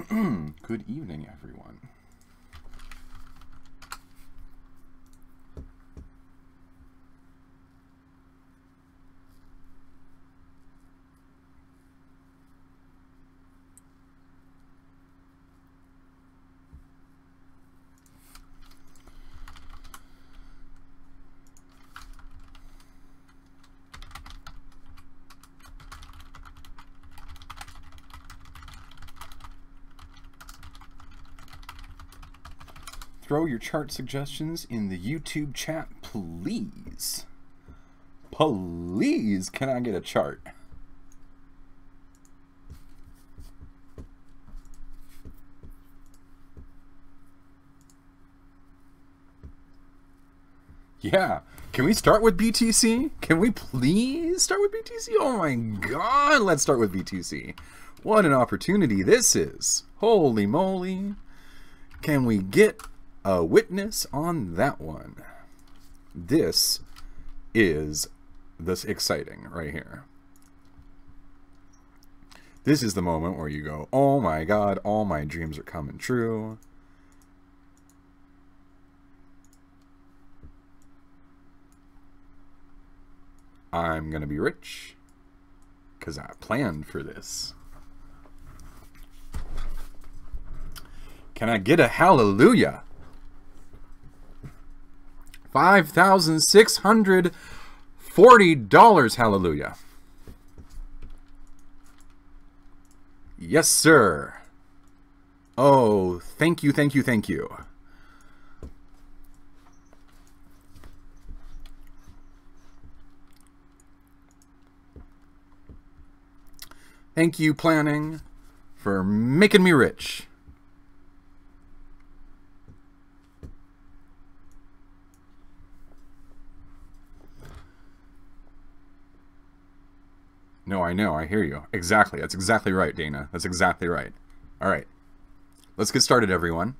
Good evening, everyone. Throw your chart suggestions in the YouTube chat, please. Please, can I get a chart? Yeah. Can we start with BTC? Can we please start with BTC? Oh my god, let's start with BTC. What an opportunity this is. Holy moly. Can we get a witness on that one? This is this exciting right here. This is the moment where you go, oh my god, all my dreams are coming true. I'm gonna be rich because I planned for this. Can I get a hallelujah? $5,640, hallelujah. Yes, sir. Oh, thank you, thank you, thank you. Thank you, planning, for making me rich. No, I know, I hear you. Exactly, that's exactly right, Dana. That's exactly right. All right, let's get started, everyone.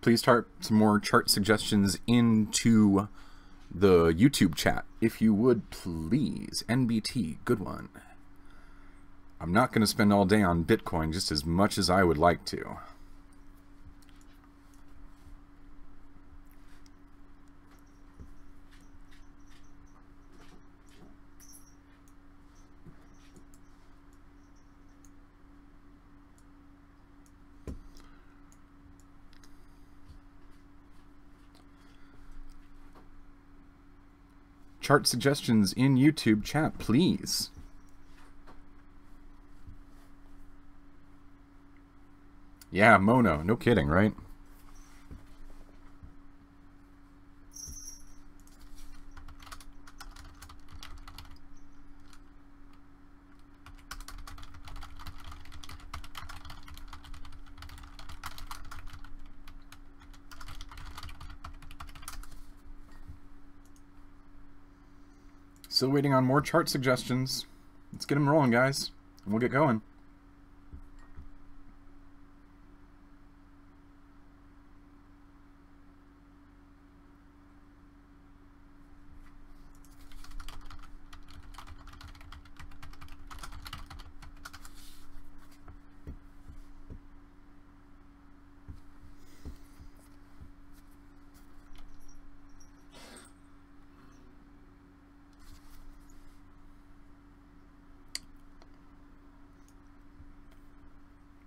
Please type some more chart suggestions into the YouTube chat, if you would, please. NBT, good one. I'm not going to spend all day on Bitcoin just as much as I would like to. Chart suggestions in YouTube chat, please. Yeah, Mono. No kidding, right? Still waiting on more chart suggestions. Let's get them rolling, guys, and we'll get going.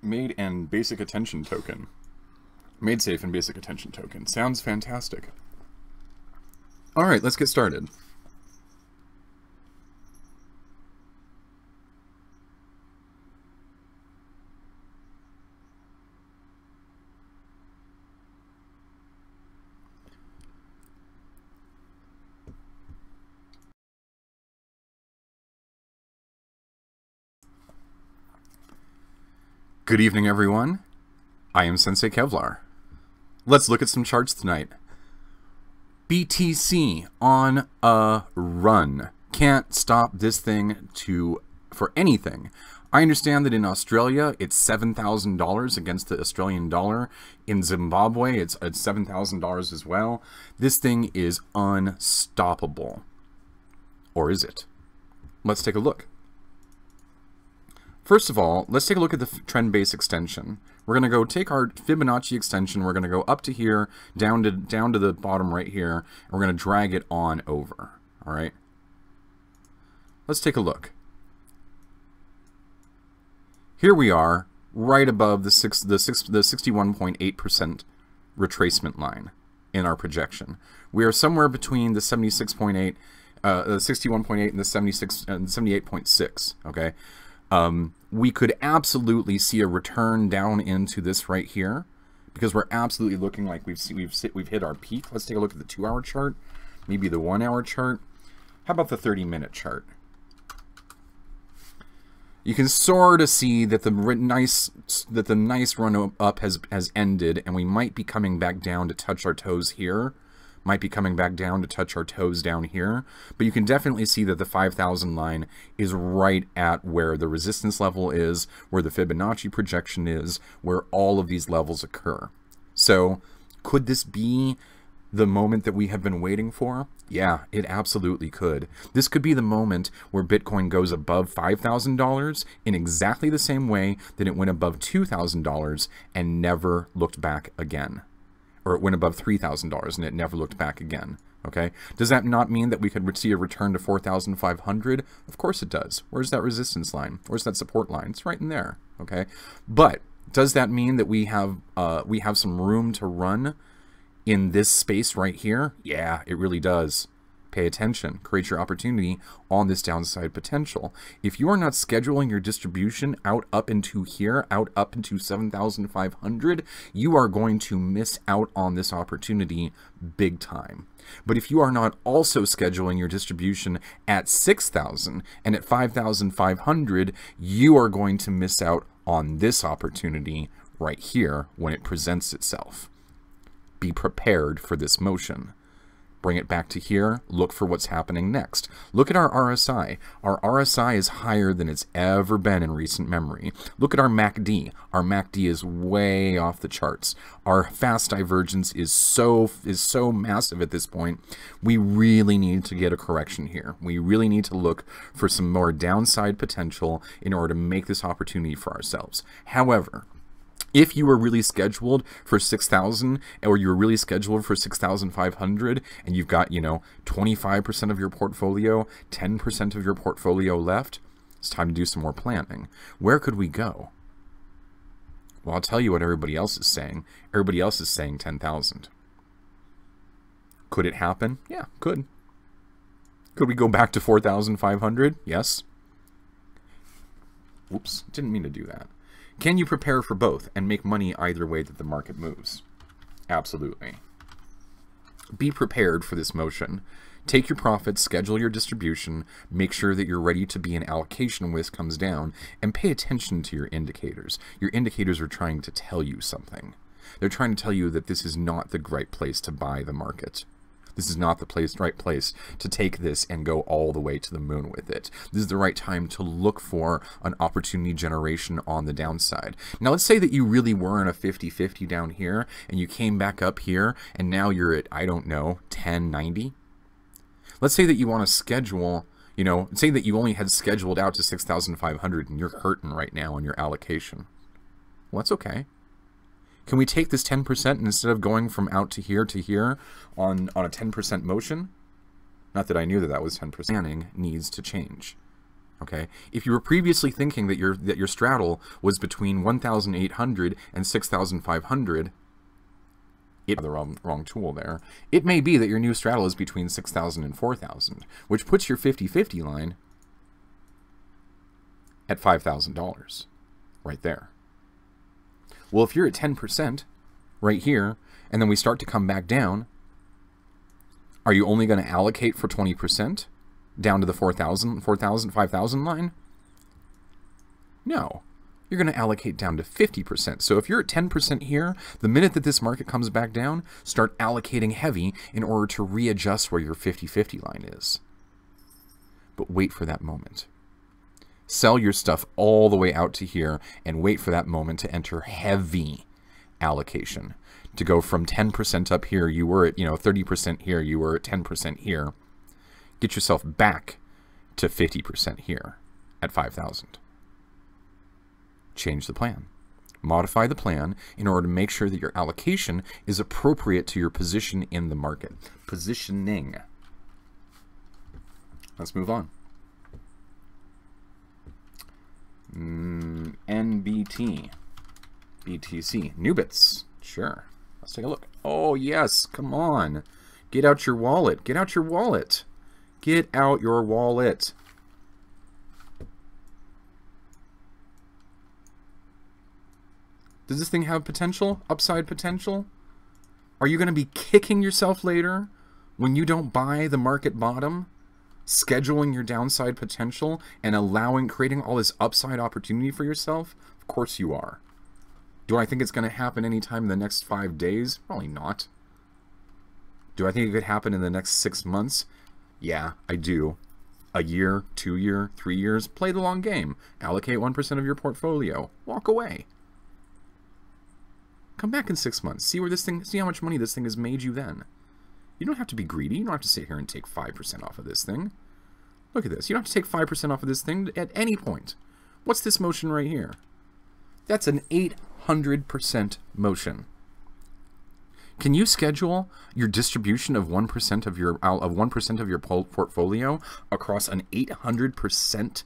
Made and basic attention token. Made safe and basic attention token. Sounds fantastic. Alright, let's get started. Good evening, everyone. I am Sensei Kevlar. Let's look at some charts tonight. BTC on a run. Can't stop this thing for anything. I understand that in Australia it's $7,000 against the Australian dollar. In Zimbabwe it's $7,000 as well. This thing is unstoppable. Or is it? Let's take a look. First of all, let's take a look at the trend base extension. We're going to go take our Fibonacci extension. We're going to go up to here, down to the bottom right here, and we're going to drag it on over. All right. Let's take a look. Here we are, right above the 61.8% retracement line in our projection. We are somewhere between the 76.8, the 61.8, and the 76 and 78.6. Okay. We could absolutely see a return down into this right here, because we're absolutely looking like we've hit our peak. Let's take a look at the 2-hour chart, maybe the 1-hour chart. How about the 30-minute chart? You can sort of see that the nice run up has ended, and we might be coming back down to touch our toes here. Might be coming back down to touch our toes down here. But you can definitely see that the 5,000 line is right at where the resistance level is, where the Fibonacci projection is, where all of these levels occur. So could this be the moment that we have been waiting for? Yeah, it absolutely could. This could be the moment where Bitcoin goes above $5,000 in exactly the same way that it went above $2,000 and never looked back again. Or it went above $3,000 and it never looked back again. Okay? Does that not mean that we could see a return to 4,500? Of course it does. Where's that resistance line? Where's that support line? It's right in there. Okay? But does that mean that we have some room to run in this space right here? Yeah, it really does. Pay attention. Create your opportunity on this downside potential. If you are not scheduling your distribution out up into here, out up into 7,500, you are going to miss out on this opportunity big time. But if you are not also scheduling your distribution at 6,000 and at 5,500, you are going to miss out on this opportunity right here when it presents itself. Be prepared for this motion. Bring it back to here. Look for what's happening next. Look at our RSI. Our RSI is higher than it's ever been in recent memory. Look at our MACD. Our MACD is way off the charts. Our fast divergence is so massive at this point. We really need to get a correction here. We really need to look for some more downside potential in order to make this opportunity for ourselves. However, if you were really scheduled for 6,000 or you were really scheduled for 6,500 and you've got, 25% of your portfolio, 10% of your portfolio left, it's time to do some more planning. Where could we go? Well, I'll tell you what everybody else is saying. Everybody else is saying 10,000. Could it happen? Yeah, could. Could we go back to 4,500? Yes. Oops, didn't mean to do that. Can you prepare for both and make money either way that the market moves? Absolutely. Be prepared for this motion. Take your profits, schedule your distribution, make sure that you're ready to be in allocation when this comes down, and pay attention to your indicators. Your indicators are trying to tell you something. They're trying to tell you that this is not the right place to buy the market. This is not the right place to take this and go all the way to the moon with it. This is the right time to look for an opportunity generation on the downside. Now, let's say that you really were in a 50-50 down here, and you came back up here, and now you're at, I don't know, 1090. Let's say that you want to schedule, say that you only had scheduled out to 6,500, and you're hurting right now on your allocation. Well, that's okay. Can we take this 10% and instead of going from out to here on a 10% motion? Not that I knew that that was 10%. Planning needs to change. Okay? If you were previously thinking that your straddle was between 1,800 and 6,500, the wrong tool there. It may be that your new straddle is between 6,000 and 4,000, which puts your 50-50 line at $5,000 right there. Well, if you're at 10% right here, and then we start to come back down, are you only going to allocate for 20% down to the 4,000, 5,000 line? No. You're going to allocate down to 50%. So if you're at 10% here, the minute that this market comes back down, start allocating heavy in order to readjust where your 50-50 line is. But wait for that moment. Sell your stuff all the way out to here and wait for that moment to enter heavy allocation. To go from 10% up here, you were at 30% here, you were at 10% here. Get yourself back to 50% here at 5,000. Change the plan. Modify the plan in order to make sure that your allocation is appropriate to your position in the market. Positioning. Let's move on. NBT. BTC. Nubits. Sure. Let's take a look. Oh, yes. Come on. Get out your wallet. Get out your wallet. Get out your wallet. Does this thing have potential? Upside potential? Are you going to be kicking yourself later when you don't buy the market bottom? Scheduling your downside potential and creating all this upside opportunity for yourself? Of course you are. Do I think it's going to happen anytime in the next 5 days? Probably not. Do I think it could happen in the next 6 months? Yeah, I do. A year, 2 years, 3 years. Play the long game. Allocate 1% of your portfolio. Walk away. Come back in 6 months. See how much money this thing has made you then. You don't have to be greedy. You don't have to sit here and take 5% off of this thing. Look at this. You don't have to take 5% off of this thing at any point. What's this motion right here? That's an 800% motion. Can you schedule your distribution of 1% of your portfolio across an 800%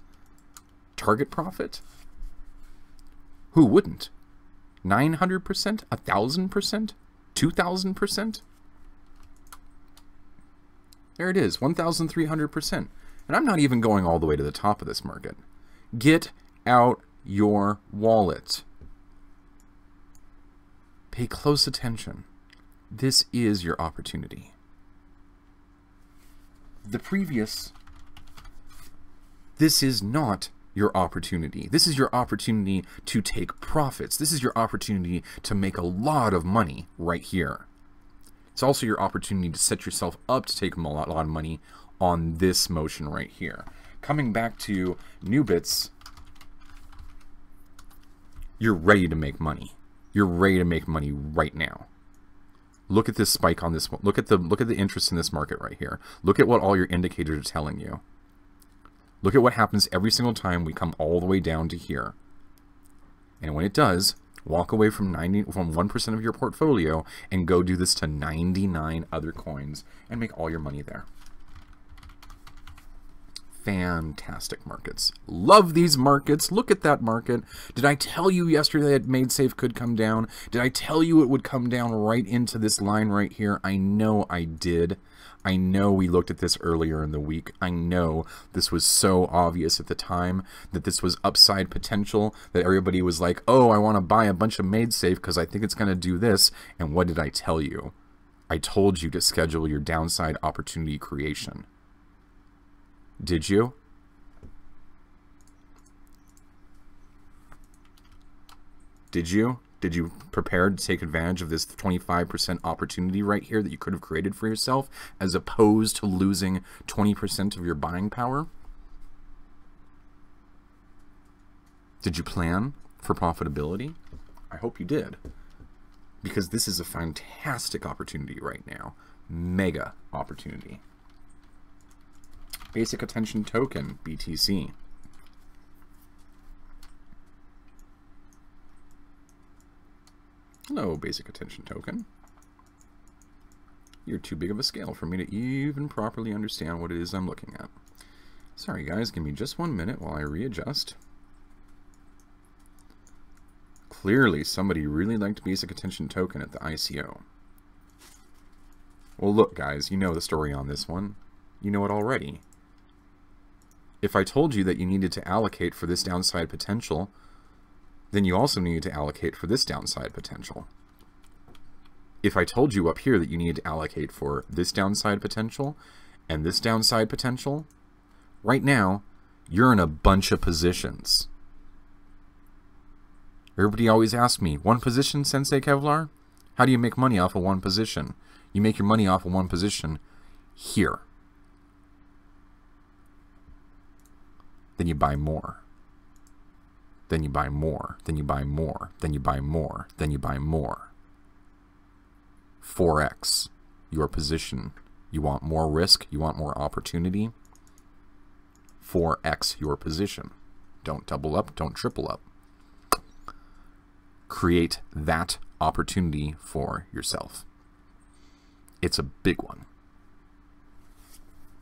target profit? Who wouldn't? 900%? 1,000%? 2,000%? There it is, 1,300%. And I'm not even going all the way to the top of this market. Get out your wallet. Pay close attention. This is your opportunity. This is not your opportunity. This is your opportunity to take profits. This is your opportunity to make a lot of money right here. It's also your opportunity to set yourself up to take a lot of money on this motion right here. Coming back to Nubits, you're ready to make money. You're ready to make money right now. Look at this spike on this one. Look at the interest in this market right here. Look at what all your indicators are telling you. Look at what happens every single time we come all the way down to here. And when it does, walk away from 1% of your portfolio and go do this to 99 other coins and make all your money there. Fantastic markets. Love these markets. Look at that market. Did I tell you yesterday that MadeSafe could come down? Did I tell you it would come down right into this line right here? I know I did. I know we looked at this earlier in the week. I know this was so obvious at the time that this was upside potential, that everybody was like, oh, I want to buy a bunch of MadeSafe because I think it's going to do this. And what did I tell you? I told you to schedule your downside opportunity creation. Did you? Did you? Did you prepare to take advantage of this 25% opportunity right here that you could have created for yourself, as opposed to losing 20% of your buying power? Did you plan for profitability? I hope you did. Because this is a fantastic opportunity right now. Mega opportunity. Basic Attention Token, BTC. Hello, Basic Attention Token. You're too big of a scale for me to even properly understand what it is I'm looking at. Sorry guys, give me just 1 minute while I readjust. Clearly somebody really liked Basic Attention Token at the ICO. Well look guys, you know the story on this one. You know it already. If I told you that you needed to allocate for this downside potential, then you also needed to allocate for this downside potential. If I told you up here that you needed to allocate for this downside potential and this downside potential, right now, you're in a bunch of positions. Everybody always asks me, one position, Sensei Kevlar? How do you make money off of one position? You make your money off of one position here. Then you buy more. Then you buy more. Then you buy more. Then you buy more. Then you buy more. 4x your position. You want more risk? You want more opportunity? 4x your position. Don't double up, don't triple up. Create that opportunity for yourself. It's a big one.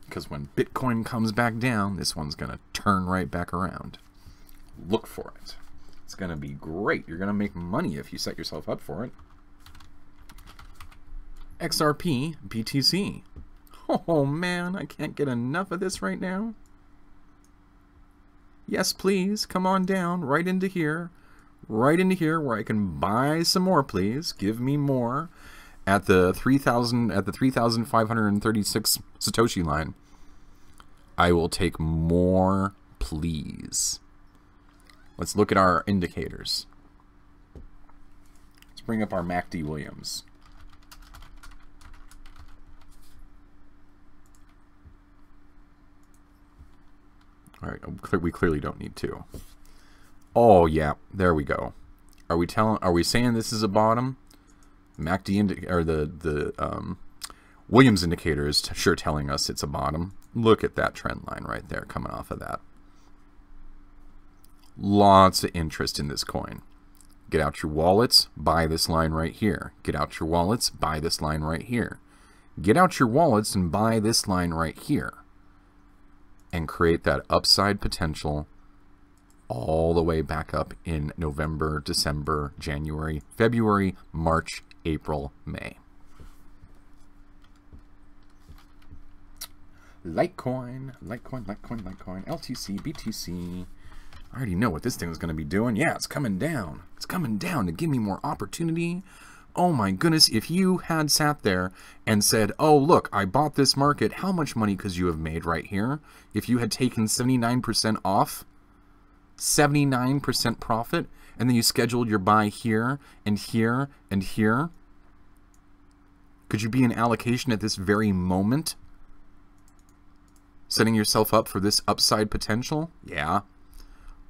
Because when Bitcoin comes back down, this one's going to turn right back around. Look for it. It's going to be great. You're going to make money if you set yourself up for it. XRP BTC. Oh man, I can't get enough of this right now. Yes, please. Come on down. Right into here. Right into here where I can buy some more, please. Give me more. At the 3,536 Satoshi line, I will take more, please. Let's look at our indicators. Let's bring up our MACD Williams. All right, we clearly don't need to. Oh yeah, there we go. Are we saying this is a bottom? MACD or the Williams indicator is sure telling us it's a bottom. Look at that trend line right there coming off of that. Lots of interest in this coin. Get out your wallets, buy this line right here. Get out your wallets, buy this line right here. Get out your wallets and buy this line right here. And create that upside potential all the way back up in November, December, January, February, March, April, May. Litecoin, LTC, BTC. I already know what this thing is going to be doing. Yeah, it's coming down. It's coming down to give me more opportunity. Oh my goodness, if you had sat there and said, oh look, I bought this market, how much money could you have made right here? If you had taken 79% off, 79% profit, and then you scheduled your buy here and here and here, could you be in allocation at this very moment? Setting yourself up for this upside potential? Yeah.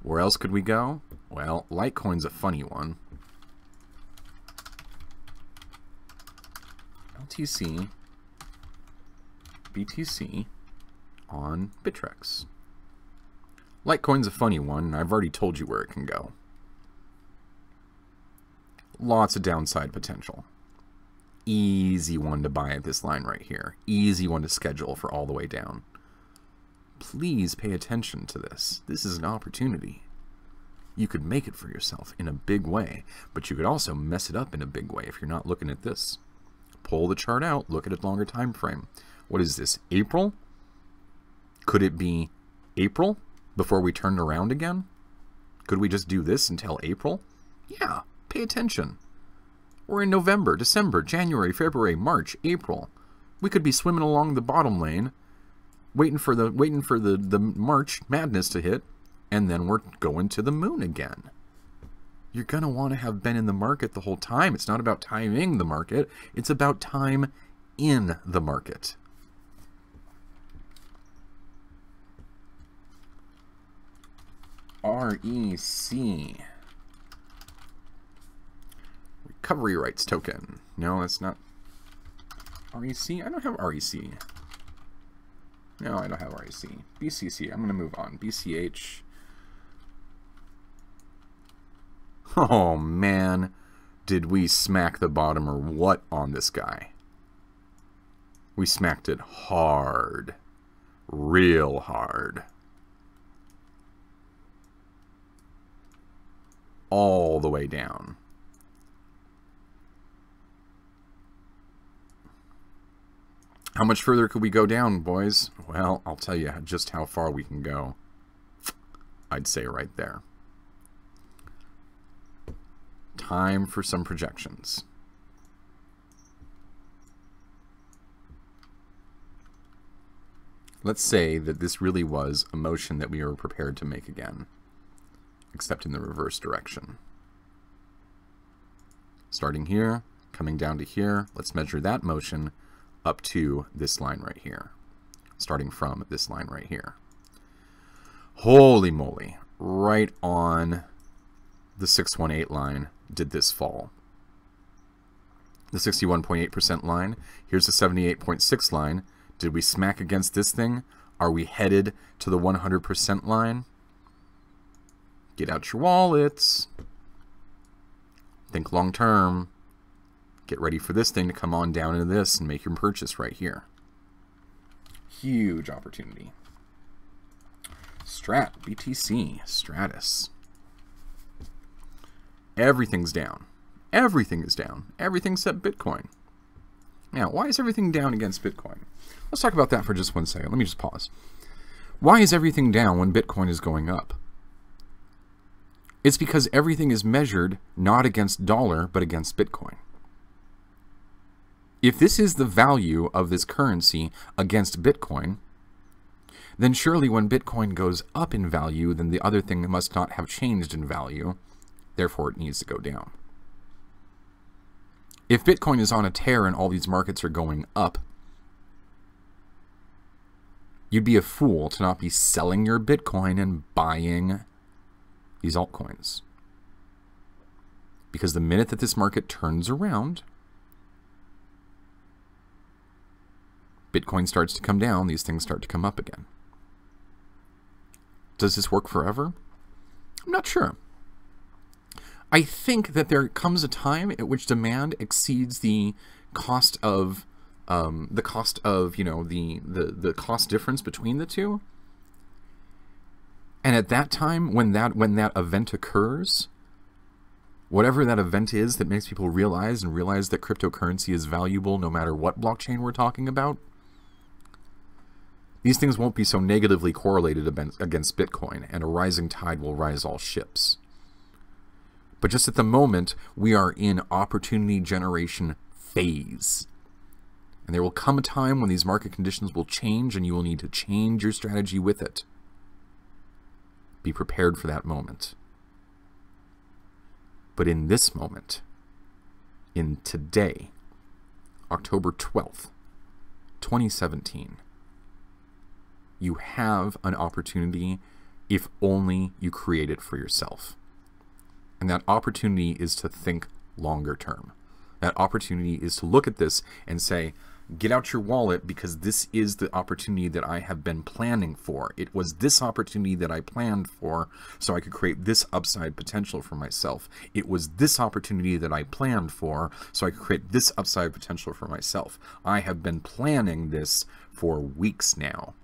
Where else could we go? Well, Litecoin's a funny one. LTC, BTC on Bittrex. Litecoin's a funny one. I've already told you where it can go. Lots of downside potential. Easy one to buy at this line right here. Easy one to schedule for all the way down. Please pay attention to this. This is an opportunity. You could make it for yourself in a big way, but you could also mess it up in a big way if you're not looking at this. Pull the chart out, look at a longer time frame. What is this, April? Could it be April before we turn around again? Could we just do this until April? Yeah, pay attention. We're in November, December, January, February, March, April. We could be swimming along the bottom lane, waiting for the March madness to hit, and then we're going to the moon again. You're going to want to have been in the market the whole time. It's not about timing the market. It's about time in the market. REC. Recovery Rights Token. No, that's not REC. I don't have REC. No, I don't have REC. BCC. I'm going to move on. BCH. Oh man, did we smack the bottom or what on this guy? We smacked it hard. Real hard. All the way down. How much further could we go down, boys? Well, I'll tell you just how far we can go. I'd say right there. Time for some projections. Let's say that this really was a motion that we were prepared to make again, except in the reverse direction. Starting here, coming down to here, let's measure that motion up to this line right here, starting from this line right here. Holy moly, right on the 618 line did this fall. The 61.8% line, here's the 78.6 line. Did we smack against this thing? Are we headed to the 100% line? Get out your wallets. Think long term. Get ready for this thing to come on down into this and make your purchase right here. Huge opportunity. Strat, BTC, Stratus. Everything's down. Everything is down. Everything except Bitcoin. Now, why is everything down against Bitcoin? Let's talk about that for just 1 second. Let me just pause. Why is everything down when Bitcoin is going up? It's because everything is measured not against dollar, but against Bitcoin. If this is the value of this currency against Bitcoin, then surely when Bitcoin goes up in value, then the other thing must not have changed in value. Therefore, it needs to go down. If Bitcoin is on a tear and all these markets are going up, you'd be a fool to not be selling your Bitcoin and buying these altcoins. Because the minute that this market turns around, Bitcoin starts to come down, these things start to come up again. Does this work forever? I'm not sure. I think that there comes a time at which demand exceeds the cost of the cost difference between the two. And at that time, when that event occurs, whatever that event is that makes people realize that cryptocurrency is valuable no matter what blockchain we're talking about, these things won't be so negatively correlated against Bitcoin, and a rising tide will rise all ships. But just at the moment, we are in opportunity generation phase. And there will come a time when these market conditions will change, and you will need to change your strategy with it. Be prepared for that moment. But in this moment, in today, October 12th, 2017, you have an opportunity if only you create it for yourself. And that opportunity is to think longer term. That opportunity is to look at this and say, get out your wallet, because this is the opportunity that I have been planning for. It was this opportunity that I planned for so I could create this upside potential for myself. It was this opportunity that I planned for so I could create this upside potential for myself. I have been planning this for weeks now.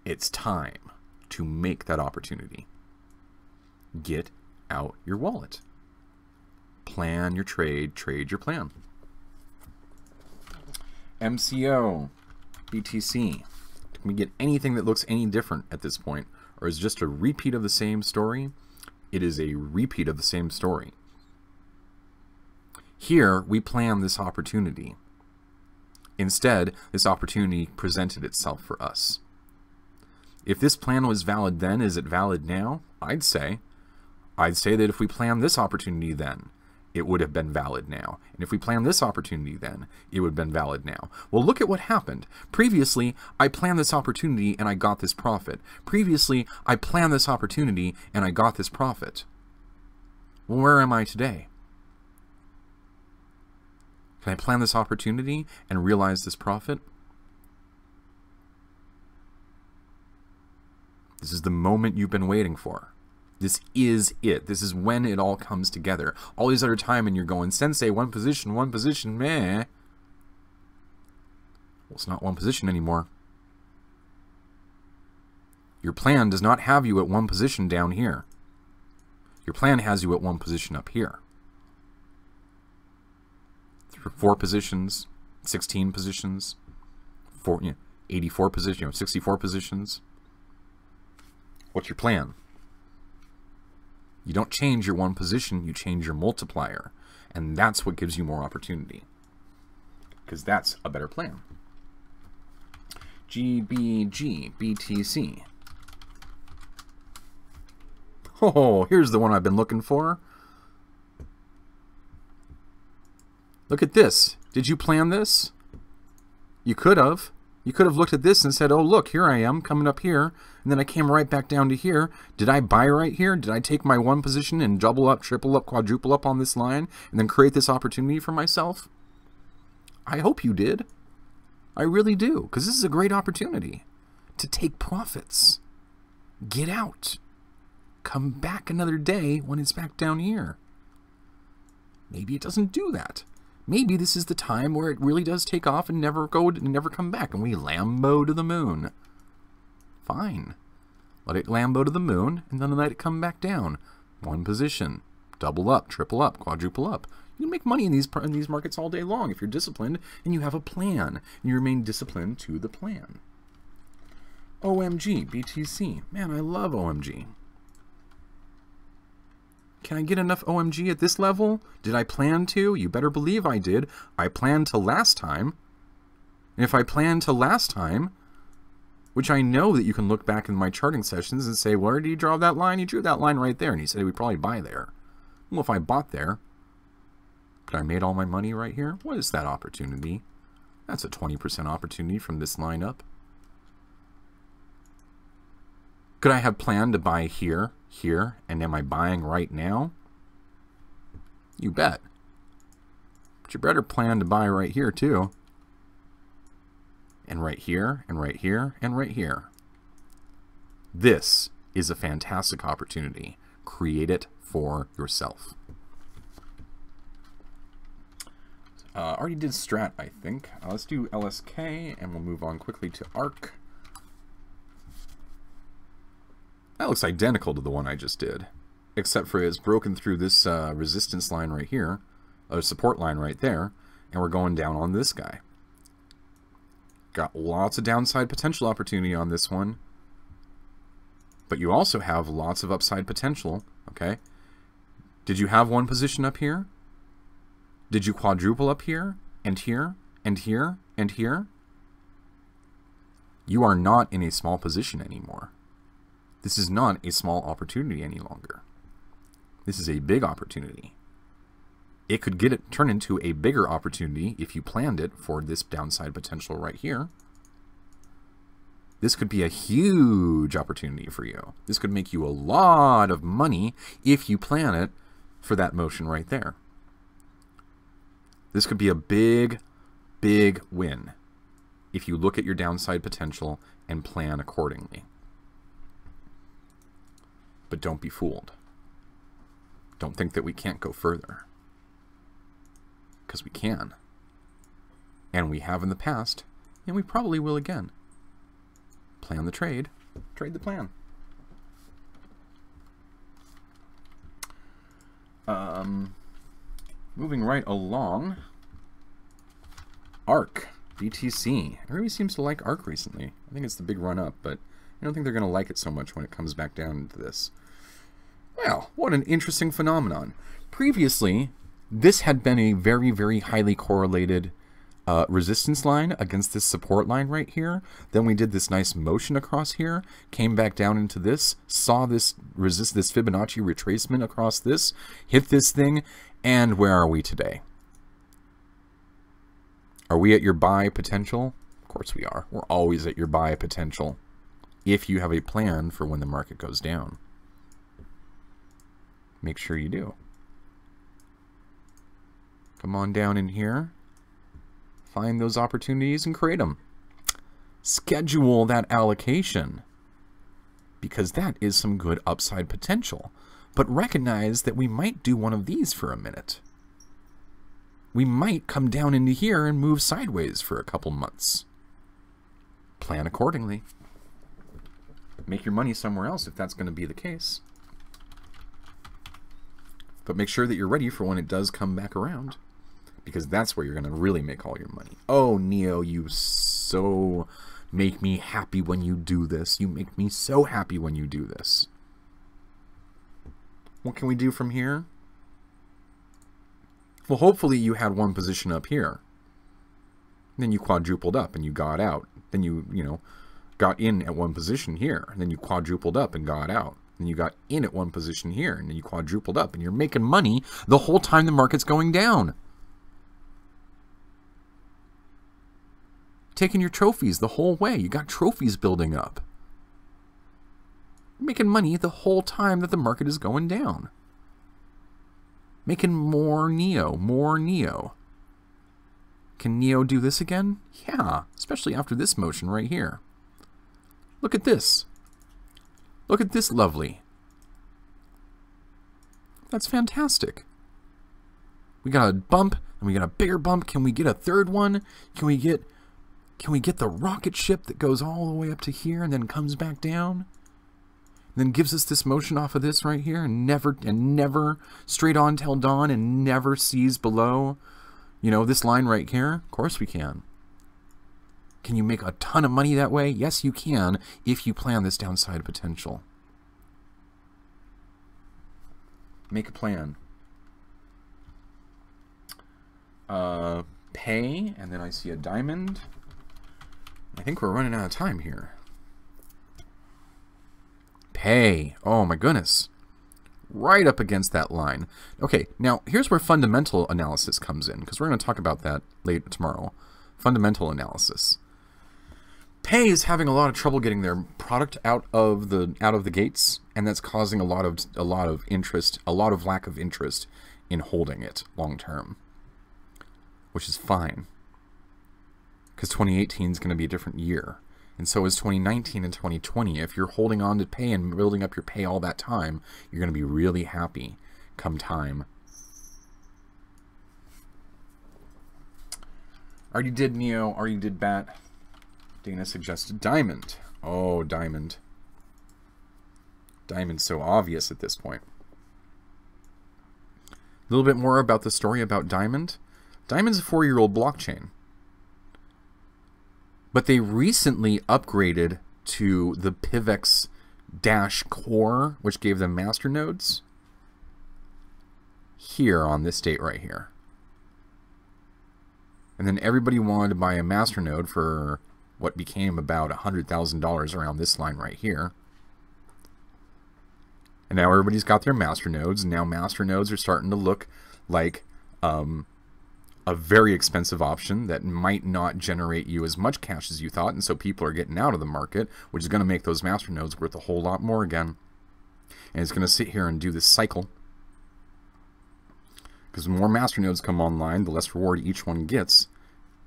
It's time to make that opportunity. Get out your wallet. Plan your trade, trade your plan. MCO, BTC. Can we get anything that looks any different at this point? Or is it just a repeat of the same story? It is a repeat of the same story. Here, we plan this opportunity. Instead, this opportunity presented itself for us. If this plan was valid then, is it valid now? I'd say that if we planned this opportunity then, it would have been valid now. And if we planned this opportunity then, it would have been valid now. Well, look at what happened. Previously, I planned this opportunity and I got this profit. Previously, I planned this opportunity and I got this profit. Well, where am I today? Can I plan this opportunity and realize this profit? This is the moment you've been waiting for. This is it. This is when it all comes together. All these other time and you're going, Sensei, one position, meh. Well, it's not one position anymore. Your plan does not have you at one position down here. Your plan has you at one position up here. 4 positions, 16 positions, 84 positions, 64 positions. What's your plan? You don't change your one position, you change your multiplier. And that's what gives you more opportunity. Because that's a better plan. GBG, BTC. Oh, here's the one I've been looking for. Look at this. Did you plan this? You could have. You could have looked at this and said, oh, look, here I am coming up here. And then I came right back down to here. Did I buy right here? Did I take my one position and double up, triple up, quadruple up on this line and then create this opportunity for myself? I hope you did. I really do, because this is a great opportunity to take profits. Get out. Come back another day when it's back down here. Maybe it doesn't do that. Maybe this is the time where it really does take off and never come back, and we Lambo to the moon. Fine. Let it Lambo to the moon, and then let it come back down. One position. Double up, triple up, quadruple up. You can make money in these markets all day long if you're disciplined and you have a plan. And you remain disciplined to the plan. OMG, BTC. Man, I love OMG. Can I get enough OMG at this level? Did I plan to? You better believe I did. I planned to last time. And if I planned to last time, which I know that you can look back in my charting sessions and say, where did you draw that line? You drew that line right there. And he said we'd probably buy there. Well, if I bought there, could I made all my money right here? What is that opportunity? That's a 20% opportunity from this line up. Could I have planned to buy here, here, and am I buying right now? You bet. But you better plan to buy right here too. And right here, and right here, and right here. This is a fantastic opportunity. Create it for yourself. Already did Strat, I think. Let's do LSK, and we'll move on quickly to ARC. That looks identical to the one I just did, except for it's broken through this resistance line right here, or support line right there, and we're going down on this guy. Got lots of downside potential opportunity on this one, but you also have lots of upside potential, okay? Did you have one position up here? Did you quadruple up here, and here, and here, and here? You are not in a small position anymore. This is not a small opportunity any longer. This is a big opportunity. It could turn into a bigger opportunity if you planned it for this downside potential right here. This could be a huge opportunity for you. This could make you a lot of money if you plan it for that motion right there. This could be a big, big win if you look at your downside potential and plan accordingly. But don't be fooled. Don't think that we can't go further. Because we can. And we have in the past, and we probably will again. Plan the trade, trade the plan. Moving right along. ARC, BTC. Everybody seems to like ARC recently. I think it's the big run up, but I don't think they're going to like it so much when it comes back down into this. Well, what an interesting phenomenon. Previously, this had been a very, very highly correlated resistance line against this support line right here. Then we did this nice motion across here, came back down into this, saw this this Fibonacci retracement across this, hit this thing, and where are we today? Are we at your buy potential? Of course we are. We're always at your buy potential if you have a plan for when the market goes down. Make sure you do. Come on down in here. Find those opportunities and create them. Schedule that allocation, because that is some good upside potential. But recognize that we might do one of these for a minute. We might come down into here and move sideways for a couple months. Plan accordingly. Make your money somewhere else if that's going to be the case. But make sure that you're ready for when it does come back around, because that's where you're going to really make all your money. Oh, Neo, you so make me happy when you do this. You make me so happy when you do this. What can we do from here? Well, hopefully you had one position up here. Then you quadrupled up and you got out. Then you got in at one position here. And then you quadrupled up and got out. And you got in at one position here, and then you quadrupled up, and you're making money the whole time the market's going down. Taking your trophies the whole way. You got trophies building up. You're making money the whole time that the market is going down. Making more Neo, more Neo. Can Neo do this again? Yeah, especially after this motion right here. Look at this. Look at this lovely. That's fantastic. We got a bump, and we got a bigger bump. Can we get a third one? Can we get the rocket ship that goes all the way up to here and then comes back down? And then gives us this motion off of this right here, and never straight on till dawn, and never sees below, you know, this line right here? Of course we can. Can you make a ton of money that way? Yes, you can, if you plan this downside potential. Make a plan. Pay, and then I see a diamond. I think we're running out of time here. Pay. Oh my goodness. Right up against that line. Okay, now here's where fundamental analysis comes in, because we're going to talk about that later tomorrow. Fundamental analysis. Pay is having a lot of trouble getting their product out of the gates, and that's causing a lot of lack of interest in holding it long term, which is fine, because 2018 is going to be a different year, and so is 2019 and 2020. If you're holding on to pay and building up your pay all that time, you're going to be really happy come time. Already did Neo, already did Bat. Dana suggested Diamond. Oh, Diamond. Diamond's so obvious at this point. A little bit more about the story about Diamond. Diamond's a 4-year-old blockchain. But they recently upgraded to the PIVX Dash Core, which gave them master nodes. Here on this date right here. And then everybody wanted to buy a master node for what became about $100,000 around this line right here. And now everybody's got their master nodes, and now master nodes are starting to look like a very expensive option that might not generate you as much cash as you thought, and so people are getting out of the market, which is going to make those master nodes worth a whole lot more again. And it's going to sit here and do this cycle. Because the more master nodes come online, the less reward each one gets.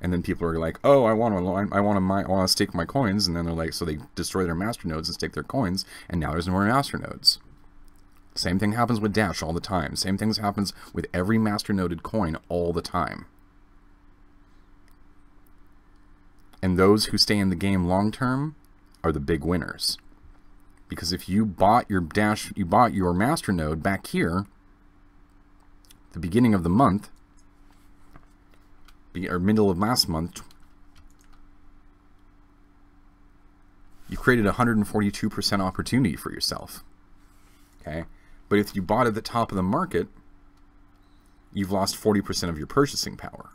And then people are like, oh, I want to stake my coins, and then they're like, so they destroy their master nodes and stake their coins, and now there's no more master nodes. Same thing happens with Dash all the time. Same things happens with every master noded coin all the time. And those who stay in the game long term are the big winners. Because if you bought your Dash, you bought your master node back here, the beginning of the month, or middle of last month, you created a 142% opportunity for yourself. Okay? But if you bought at the top of the market, you've lost 40% of your purchasing power.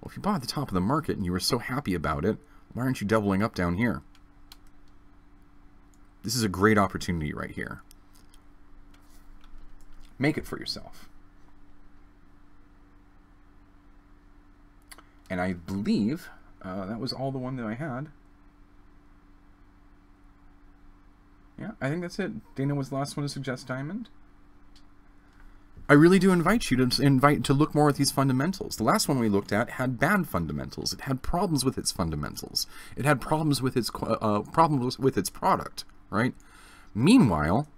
Well, if you bought at the top of the market and you were so happy about it, why aren't you doubling up down here? This is a great opportunity right here. Make it for yourself. And I believe that was all the one that I had. Yeah, I think that's it. Dana was the last one to suggest Diamond. I really do invite you to look more at these fundamentals. The last one we looked at had bad fundamentals. It had problems with its fundamentals. It had problems with its product, right? Meanwhile,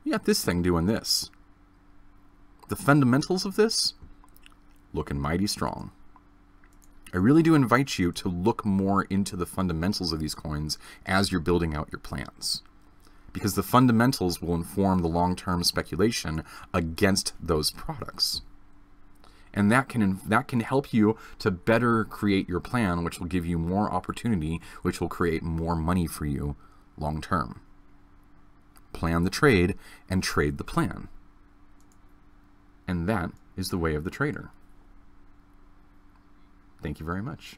you got this thing doing this. The fundamentals of this looking mighty strong. I really do invite you to look more into the fundamentals of these coins as you're building out your plans. Because the fundamentals will inform the long-term speculation against those products. And that can help you to better create your plan, which will give you more opportunity, which will create more money for you long-term. Plan the trade and trade the plan. And that is the way of the trader. Thank you very much.